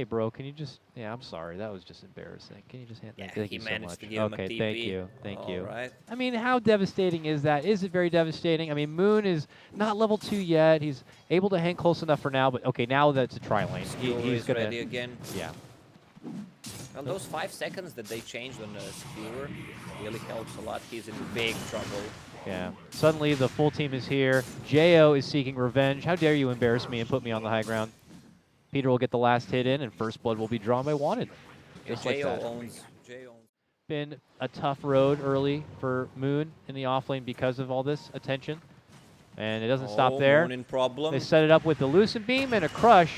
Hey, bro, can you just... Yeah, I'm sorry. That was just embarrassing. Can you just hand that? Yeah, Thank he you so managed much. to give him a Okay, TP. thank you. Thank you. All right. I mean, how devastating is that? Is it very devastating? I mean, Moon is not level 2 yet. He's able to hang close enough for now, but okay, now that's a tri-lane. He's going to... ready again. Yeah. Well, those 5 seconds that they changed on the skewer really helps a lot. He's in big trouble. Yeah. Suddenly, the full team is here. Jeyo is seeking revenge. How dare you embarrass me and put me on the high ground? Peter will get the last hit in, and first blood will be drawn by Wanted. Just like that. Jeyo owns. Been a tough road early for Moon in the offlane because of all this attention. And it doesn't stop there. Moon in problem. They set it up with the Lucent Beam and a Crush.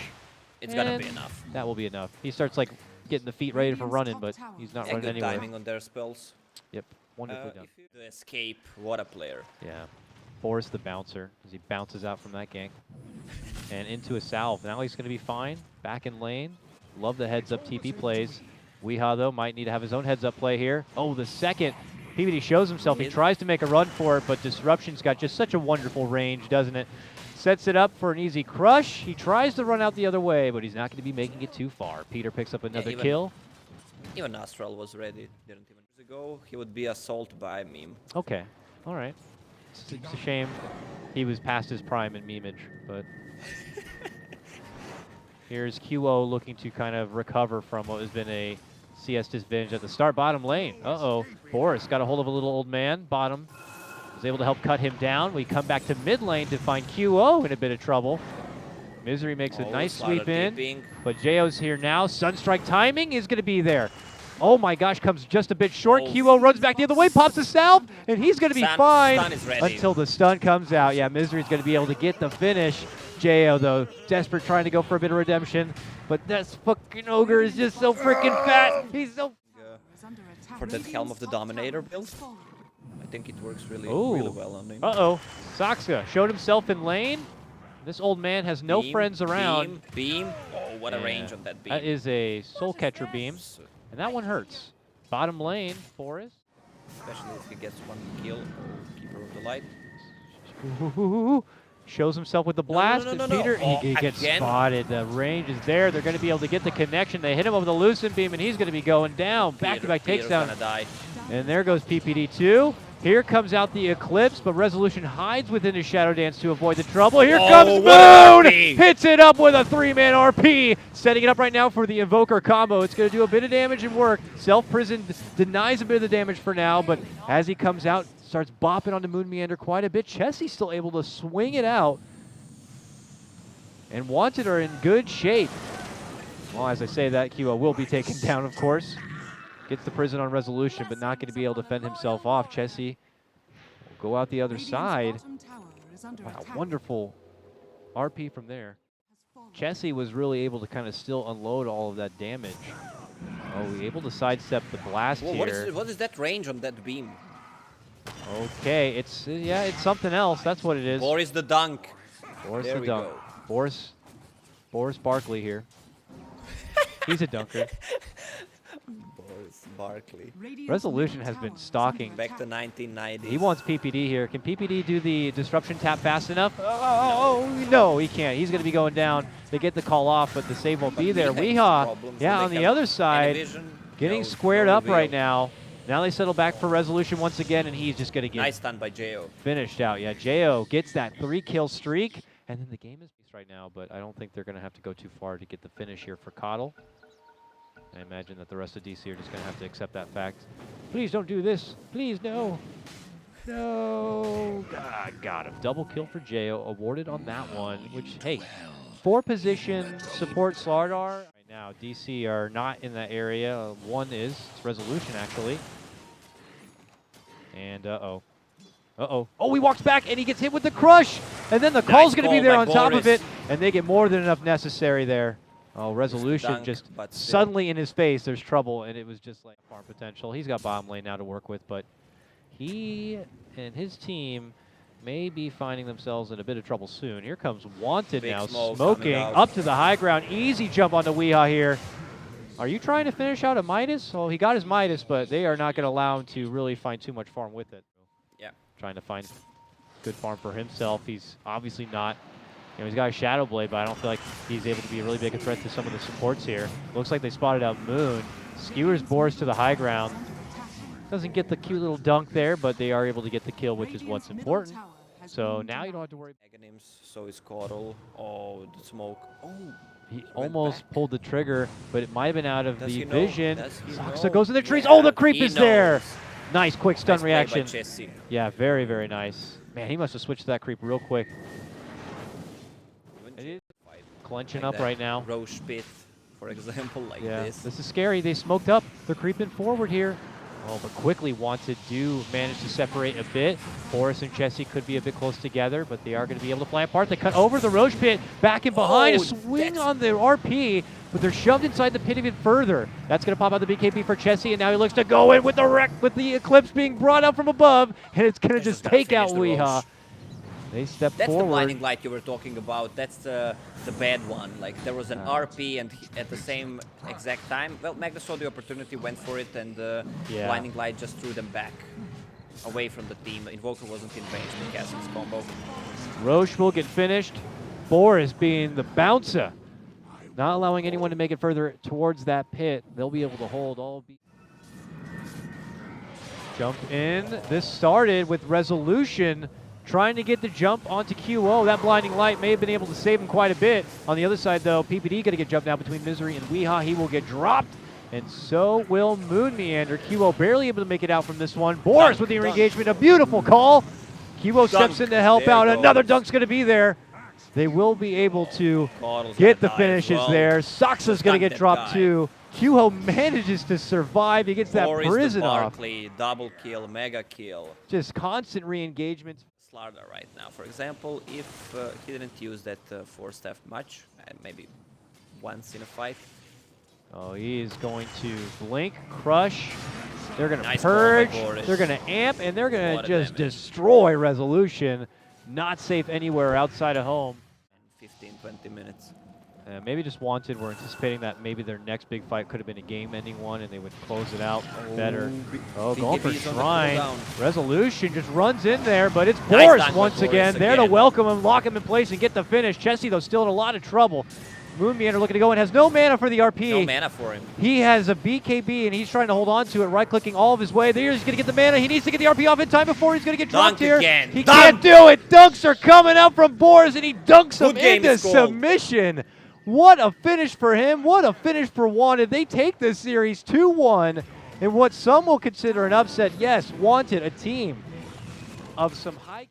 It's gonna be enough. That will be enough. He starts like getting the feet ready for running, but he's not running good anywhere. Timing on their spells. Yep, wonderfully done. To escape, what a player. Yeah. Boris the bouncer as he bounces out from that gank. And into a salve. Now he's going to be fine. Back in lane. Love the heads-up TP plays. Weehaw, though, might need to have his own heads-up play here. Oh, the second. ppd shows himself. He tries to make a run for it, but Disruption's got just such a wonderful range, doesn't it? Sets it up for an easy crush. He tries to run out the other way, but he's not going to be making it too far. Peter picks up another kill. Even Astral was ready. Didn't even ago. He would be assaulted by Meme. Okay. All right. It's a shame he was past his prime in memeage, but here's QO looking to kind of recover from what has been a CS disadvantage at the start. Bottom lane. Uh-oh. Boris got a hold of a little old man. Bottom was able to help cut him down. We come back to mid lane to find QO in a bit of trouble. Misery makes a nice sweep in, but Jeyo's here now. Sunstrike timing is going to be there. Oh my gosh, comes just a bit short. QO runs back the other way, pops a salve, and he's going to be fine until the stun comes out. Yeah, Misery's going to be able to get the finish. Jeyo, though, desperate, trying to go for a bit of redemption, but this fucking ogre is just so freaking fat. He's so... For that Helm of the Dominator build, I think it works really well on him. Uh-oh. Saksa showed himself in lane. This old man has no friends around. Beam. Oh, what a range on that beam. That is a soul catcher beam. And that one hurts. Bottom lane, Forest. Especially if he gets one kill. Keeper of the Light. Ooh, shows himself with the blast. No. Peter, he gets spotted. The range is there. They're going to be able to get the connection. They hit him over the Lucent Beam, and he's going to be going down. Back-to-back takedown. And there goes PPD 2. Here comes out the Eclipse, but Resolution hides within his Shadow Dance to avoid the trouble. Here comes Moon! Hits it up with a 3-man RP. Setting it up right now for the Invoker combo. It's going to do a bit of damage and work. Self-Prison denies a bit of the damage for now, but as he comes out, starts bopping onto Moon Meander quite a bit. Chessie's still able to swing it out. And Wanted are in good shape. Well, as I say that, QO will be taken down, of course. Gets the prison on Resolution, but not going to be able to fend himself off. Chessie will go out the other side. Wow, wonderful RP from there. Chessie was really able to kind of still unload all of that damage. Oh, able to sidestep the blast here. What is that range on that beam? Okay, it's something else. That's what it is. Boris the dunk. Boris the dunk. Boris Barkley here. He's a dunker. Barkley. Resolution has been stalking. Back to 1990. He wants PPD here. Can PPD do the disruption tap fast enough? Oh, no, he can't. He's going to be going down. They get the call off, but the save won't be there. Weehaw, yeah, on the other side, getting squared up right now. Now they settle back for Resolution once again, and he's just going to get nice stun by Jeyo. Finished out. Yeah, Jeyo gets that 3-kill streak, and then the game is right now, but I don't think they're going to have to go too far to get the finish here for col. I imagine that the rest of DC are just going to have to accept that fact. Please don't do this. Please, no. No. Got him. Double kill for Jeyo. Awarded on that one, which, hey, 4-position support Slardar. Right now, DC are not in that area. One is. It's Resolution, actually. And, uh-oh. Uh-oh. Oh, he walks back, and he gets hit with the crush. And then the call's going to be there on top of it, and they get more than enough necessary there. Oh, Resolution just suddenly in his face, there's trouble, and it was just like farm potential. He's got bottom lane now to work with, but he and his team may be finding themselves in a bit of trouble soon. Here comes Wanted now, smoking up to the high ground. Easy jump onto Weehaw here. Are you trying to finish out a Midas? Well, he got his Midas, but they are not going to allow him to really find too much farm with it. Yeah. Trying to find good farm for himself. He's obviously not You know, he's got a Shadow Blade, but I don't feel like he's able to be a really big threat to some of the supports here. Looks like they spotted out Moon. Skewers Boris to the high ground. Doesn't get the cute little dunk there, but they are able to get the kill, which is what's important. So now you don't have to worry. Meganims, so is Coral. Oh, the smoke. Oh, He almost pulled the trigger, but it might have been out of the know? vision. Does he Saksa know? goes in the trees. Yeah, Oh, the creep he is there. knows. Nice, quick stun Nice play by reaction. Chessie. Yeah, very, very nice. Man, he must have switched to that creep real quick. Even It is fight clenching like up that right now. Roche pit, for example, like Yeah, this. this is scary. They smoked up. They're creeping forward here. Oh, but quickly wanted do manage to separate a bit. Boris and Chessie could be a bit close together, but they are going to be able to fly apart. They cut over the Roche pit, back and behind, Oh, a swing that's- on the RP, but they're shoved inside the pit even further. That's going to pop out the BKB for Chessie, and now he looks to go in with the wreck, with the Eclipse being brought up from above, and it's going to just gotta take out finish the Weeha. Roche. They step That's the forward. blinding light you were talking about. That's the bad one. Like there was an RP, and at the same exact time, well, Magnus saw the opportunity, went for it, and Yeah. blinding light just threw them back away from the team. Invoker wasn't in range to cast his combo. Roche will get finished. Boris being the bouncer, not allowing anyone to make it further towards that pit. They'll be able to hold all. Jump in. This started with Resolution trying to get the jump onto QO. That blinding light may have been able to save him quite a bit. On the other side, though, ppd going to get jumped now between Misery and Weeha. He will get dropped, and so will Moon Meander. QO barely able to make it out from this one. Boris with the engagement, a beautiful call. QO steps in to help out. Another dunk's going to be there. They will be able to Coddle's get the gonna die as finishes well. there. Saksa's going to get Dunk that dropped guy. too. QO manages to survive. He gets that Boris prison the off. Barkley, double kill, mega kill. Just constant re-engagements. Slarda right now, for example, if he didn't use that force staff much, maybe once in a fight. Oh, he is going to blink, crush. They're going to Nice call by purge. Boris. They're going to amp, and they're going Lot to of just damage. destroy Resolution. Not safe anywhere outside of home. 15-20 minutes. Maybe just Wanted. We're anticipating that maybe their next big fight could have been a game-ending one, and they would close it out better. Oh, going for BKB is on the Shrine. cooldown. Resolution just runs in there, but it's Nice Boris dunk by once Boris again. There to again. welcome him, lock him in place, and get the finish. Chessie, though, still in a lot of trouble. Moon Meander looking to go in, has no mana for the RP. No mana for him. He has a BKB, and he's trying to hold on to it, right-clicking all of his way. There he's going to get the mana. He needs to get the RP off in time before he's going to get dropped Dunk here. again. He Dunk. can't do it. Dunks are coming out from Boris, and he dunks him Good game into is called. submission. What a finish for him. What a finish for Wanted. They take this series 2-1 in what some will consider an upset. Yes, Wanted, a team of some high...